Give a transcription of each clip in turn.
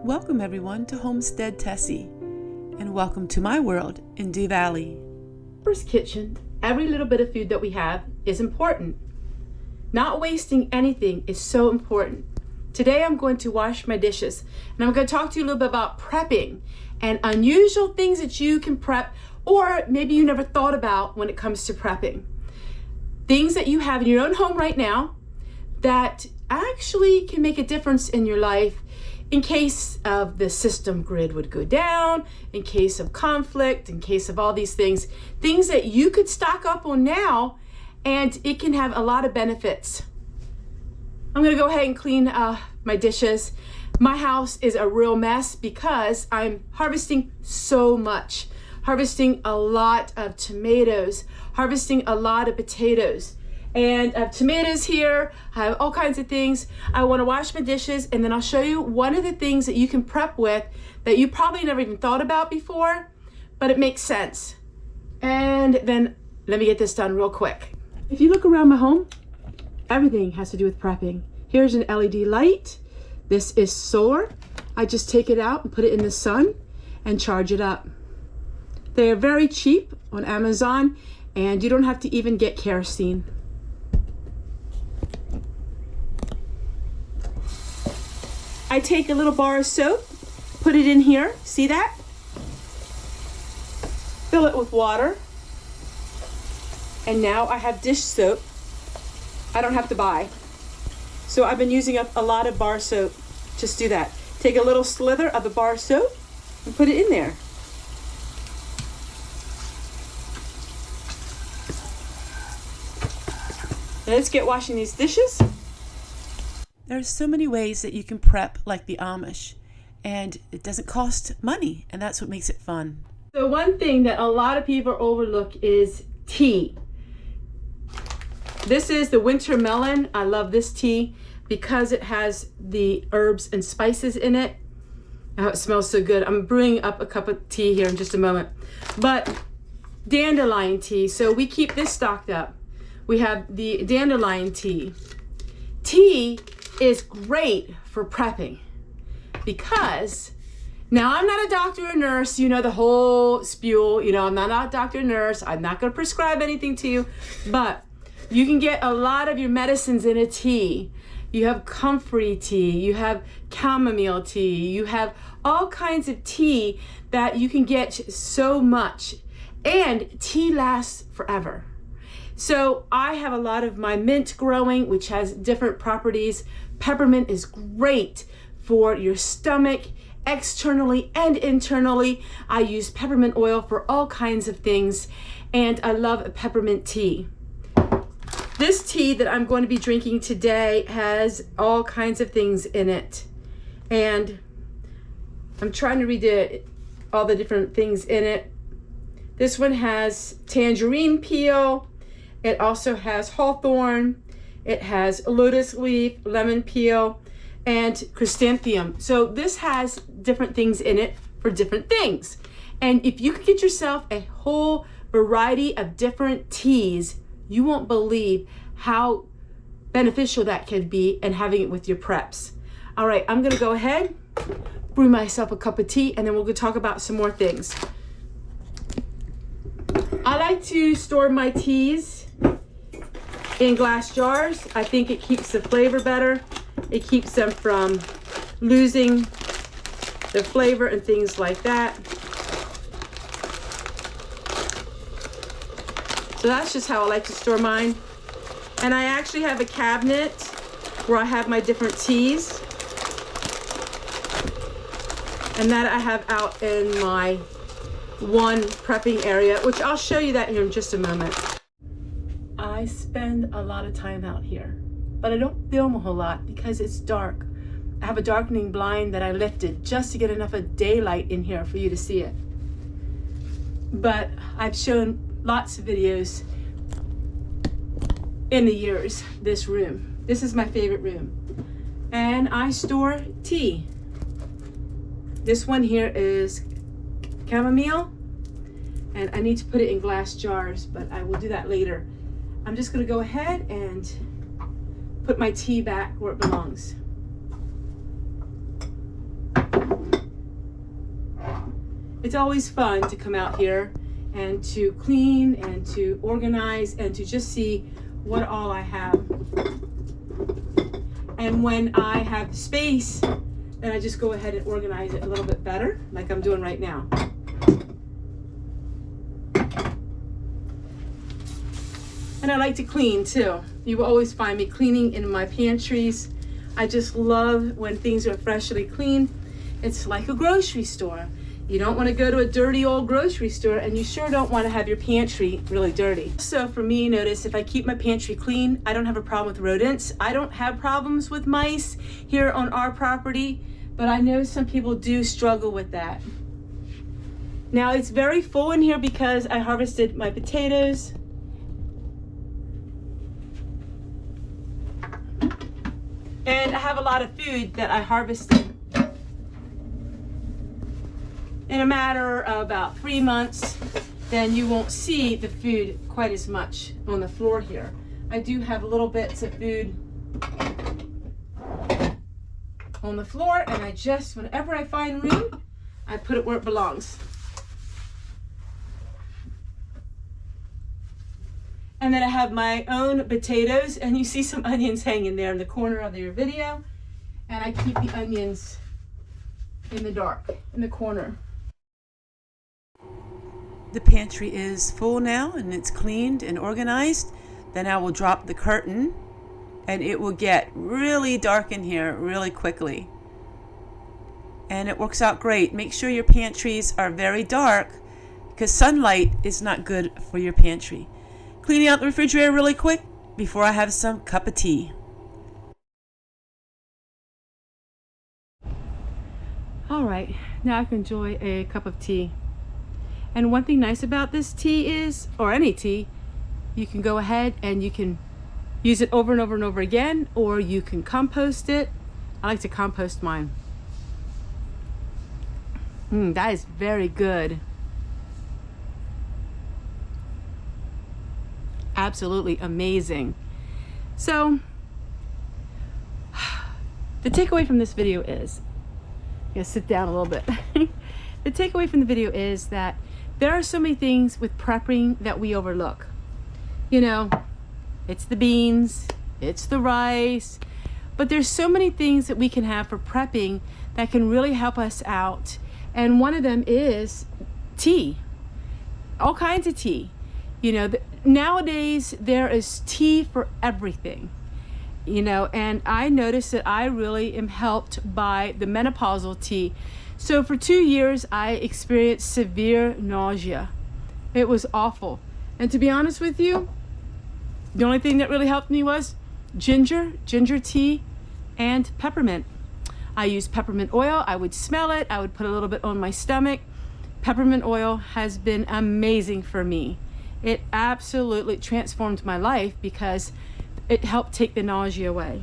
Welcome everyone to Homestead Tessie, and welcome to my world in Dee Valley. First kitchen, every little bit of food that we have is important. Not wasting anything is so important. Today I'm going to wash my dishes, and I'm going to talk to you a little bit about prepping and unusual things that you can prep, or maybe you never thought about when it comes to prepping. Things that you have in your own home right now that actually can make a difference in your life in case of the system grid would go down, in case of conflict, in case of all these things that you could stock up on now, and it can have a lot of benefits. I'm gonna go ahead and clean my dishes. My house is a real mess because I'm harvesting so much. Harvesting a lot of tomatoes, harvesting a lot of potatoes. And I have tomatoes here, I have all kinds of things. I wanna wash my dishes, and then I'll show you one of the things that you can prep with that you probably never even thought about before, but it makes sense. And then let me get this done real quick. If you look around my home, everything has to do with prepping. Here's an LED light. This is solar. I just take it out and put it in the sun and charge it up. They are very cheap on Amazon, and you don't have to even get kerosene. I take a little bar of soap, put it in here, see that? Fill it with water. And now I have dish soap. I don't have to buy. So I've been using up a lot of bar soap. Just do that. Take a little slither of the bar soap and put it in there. Now let's get washing these dishes. There's so many ways that you can prep like the Amish, and it doesn't cost money, and that's what makes it fun. So one thing that a lot of people overlook is tea. This is the winter melon. I love this tea because it has the herbs and spices in it. Oh, it smells so good. I'm brewing up a cup of tea here in just a moment. But dandelion tea, so we keep this stocked up. We have the dandelion tea. Tea is great for prepping because now I'm not a doctor or nurse, you know, the whole spiel, you know, I'm not a doctor or nurse. I'm not going to prescribe anything to you, but you can get a lot of your medicines in a tea. You have comfrey tea, you have chamomile tea, you have all kinds of tea that you can get so much, and tea lasts forever. So I have a lot of my mint growing, which has different properties. Peppermint is great for your stomach, externally and internally. I use peppermint oil for all kinds of things, and I love peppermint tea. This tea that I'm going to be drinking today has all kinds of things in it, and I'm trying to read all the different things in it. This one has tangerine peel. It also has hawthorn. It has lotus leaf, lemon peel, and chrysanthemum. So this has different things in it for different things. And if you could get yourself a whole variety of different teas, you won't believe how beneficial that can be in having it with your preps. All right, I'm gonna go ahead, brew myself a cup of tea, and then we'll go talk about some more things. I like to store my teas in glass jars. I think it keeps the flavor better. It keeps them from losing the flavor and things like that. So that's just how I like to store mine. And I actually have a cabinet where I have my different teas. And that I have out in my one prepping area, which I'll show you that here in just a moment. I spend a lot of time out here, but I don't film a whole lot because it's dark. I have a darkening blind that I lifted just to get enough of daylight in here for you to see it. But I've shown lots of videos in the years, this room. This is my favorite room. And I store tea. This one here is chamomile, and I need to put it in glass jars, but I will do that later. I'm just gonna go ahead and put my tea back where it belongs. It's always fun to come out here and to clean and to organize and to just see what all I have. And when I have space, then I just go ahead and organize it a little bit better, like I'm doing right now. And I like to clean too. You will always find me cleaning in my pantries. I just love when things are freshly clean. It's like a grocery store. You don't want to go to a dirty old grocery store, and you sure don't want to have your pantry really dirty. So for me, notice if I keep my pantry clean, I don't have a problem with rodents. I don't have problems with mice here on our property, but I know some people do struggle with that. Now it's very full in here because I harvested my potatoes. And I have a lot of food that I harvested in a matter of about 3 months. Then you won't see the food quite as much on the floor here. I do have little bits of food on the floor, and I just, whenever I find room, I put it where it belongs. And then I have my own potatoes, and you see some onions hanging there in the corner of your video. And I keep the onions in the dark, in the corner. The pantry is full now and it's cleaned and organized. Then I will drop the curtain and it will get really dark in here really quickly. And it works out great. Make sure your pantries are very dark because sunlight is not good for your pantry. Cleaning out the refrigerator really quick before I have some cup of tea. All right, now I can enjoy a cup of tea. And one thing nice about this tea is, or any tea, you can go ahead and you can use it over and over and over again, or you can compost it. I like to compost mine. That is very good. Absolutely amazing. So the takeaway from this video is, I'm gonna sit down a little bit. The takeaway from the video is that there are so many things with prepping that we overlook. You know, it's the beans, it's the rice, but there's so many things that we can have for prepping that can really help us out. And one of them is tea, all kinds of tea. You know, nowadays there is tea for everything, you know, and I noticed that I really am helped by the menopausal tea. So for 2 years, I experienced severe nausea. It was awful. And to be honest with you, the only thing that really helped me was ginger tea, and peppermint. I used peppermint oil. I would smell it. I would put a little bit on my stomach. Peppermint oil has been amazing for me. It absolutely transformed my life because it helped take the nausea away.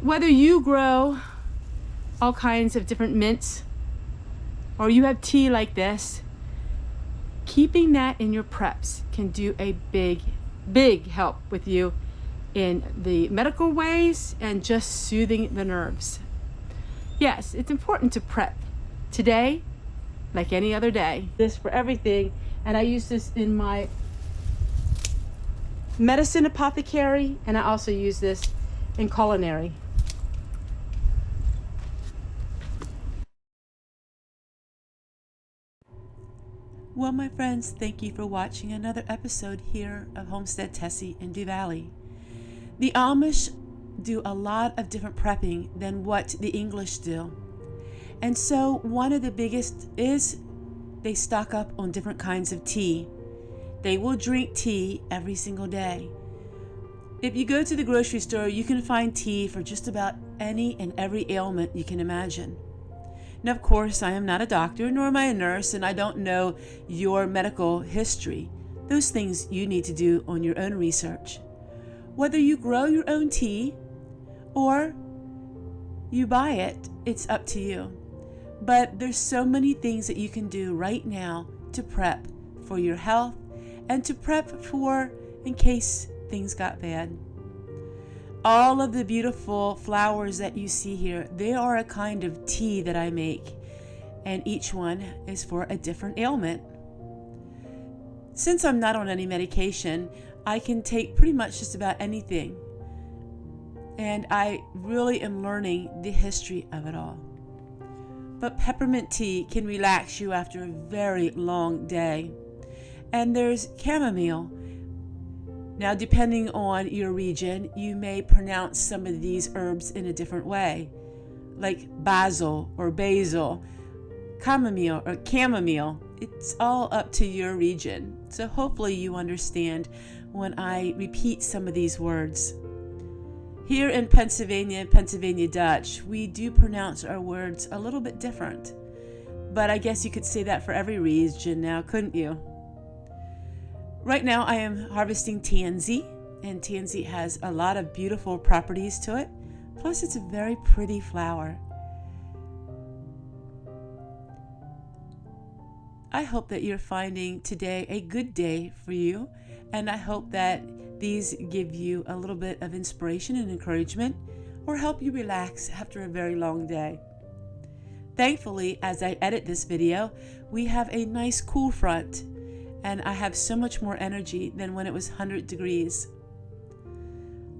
Whether you grow all kinds of different mints or you have tea like this, keeping that in your preps can do a big help with you in the medical ways and just soothing the nerves. Yes, it's important to prep today like any other day. This for everything. And I use this in my medicine apothecary, and I also use this in culinary. Well, my friends, thank you for watching another episode here of Homestead Tessie in Dew Valley. The Amish do a lot of different prepping than what the English do. And so one of the biggest is they stock up on different kinds of tea. They will drink tea every single day. If you go to the grocery store, you can find tea for just about any and every ailment you can imagine. Now, of course, I am not a doctor, nor am I a nurse, and I don't know your medical history. Those things you need to do on your own research. Whether you grow your own tea or you buy it, it's up to you. But there's so many things that you can do right now to prep for your health and to prep for in case things got bad. All of the beautiful flowers that you see here, they are a kind of tea that I make. and each one is for a different ailment. Since I'm not on any medication, I can take pretty much just about anything. And I really am learning the history of it all. But peppermint tea can relax you after a very long day. And there's chamomile. Now, depending on your region, you may pronounce some of these herbs in a different way, like basil or basil, chamomile or chamomile. It's all up to your region. So hopefully you understand when I repeat some of these words. Here in Pennsylvania Dutch, we do pronounce our words a little bit different. But I guess you could say that for every region now, couldn't you? Right now I am harvesting tansy, and tansy has a lot of beautiful properties to it. Plus it's a very pretty flower. I hope that you're finding today a good day for you, and I hope that these give you a little bit of inspiration and encouragement, or help you relax after a very long day. Thankfully, as I edit this video, we have a nice cool front, and I have so much more energy than when it was 100 degrees.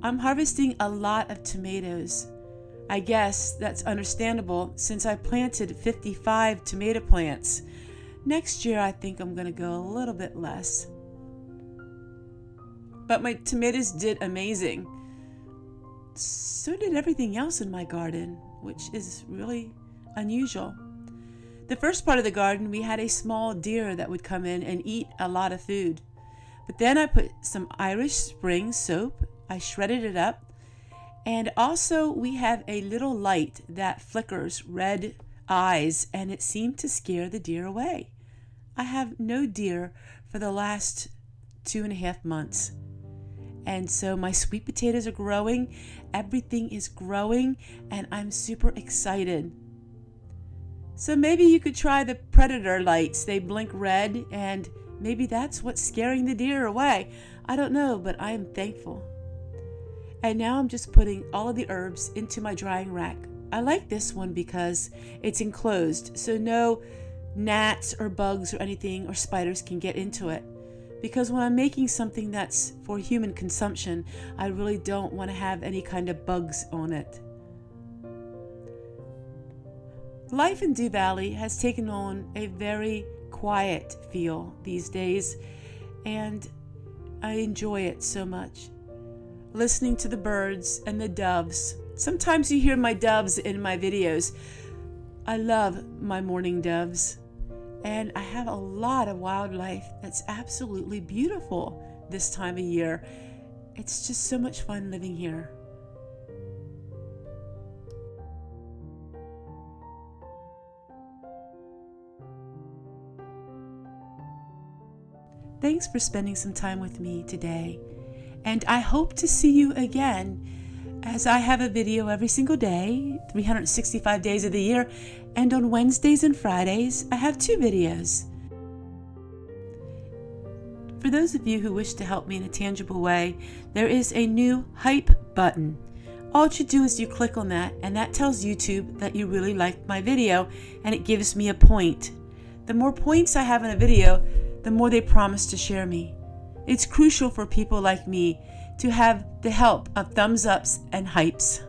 I'm harvesting a lot of tomatoes. I guess that's understandable since I planted 55 tomato plants. Next year, I think I'm going to go a little bit less. But my tomatoes did amazing. So did everything else in my garden, which is really unusual. The first part of the garden, we had a small deer that would come in and eat a lot of food. But then I put some Irish Spring soap, I shredded it up, and also we have a little light that flickers red eyes, and it seemed to scare the deer away. I have no deer for the last 2.5 months. And so my sweet potatoes are growing, everything is growing, and I'm super excited. So maybe you could try the predator lights. They blink red, and maybe that's what's scaring the deer away. I don't know, but I am thankful. And now I'm just putting all of the herbs into my drying rack. I like this one because it's enclosed, so no gnats or bugs or anything or spiders can get into it. Because when I'm making something that's for human consumption, I really don't want to have any kind of bugs on it. Life in Dew Valley has taken on a very quiet feel these days, and I enjoy it so much. Listening to the birds and the doves. Sometimes you hear my doves in my videos. I love my mourning doves. And I have a lot of wildlife that's absolutely beautiful this time of year. It's just so much fun living here. Thanks for spending some time with me today. And I hope to see you again, as I have a video every single day, 365 days of the year, and on Wednesdays and Fridays, I have 2 videos. For those of you who wish to help me in a tangible way, there is a new hype button. All you do is you click on that, and that tells YouTube that you really liked my video, and it gives me a point. The more points I have in a video, the more they promise to share me. It's crucial for people like me to have the help of thumbs ups and hypes.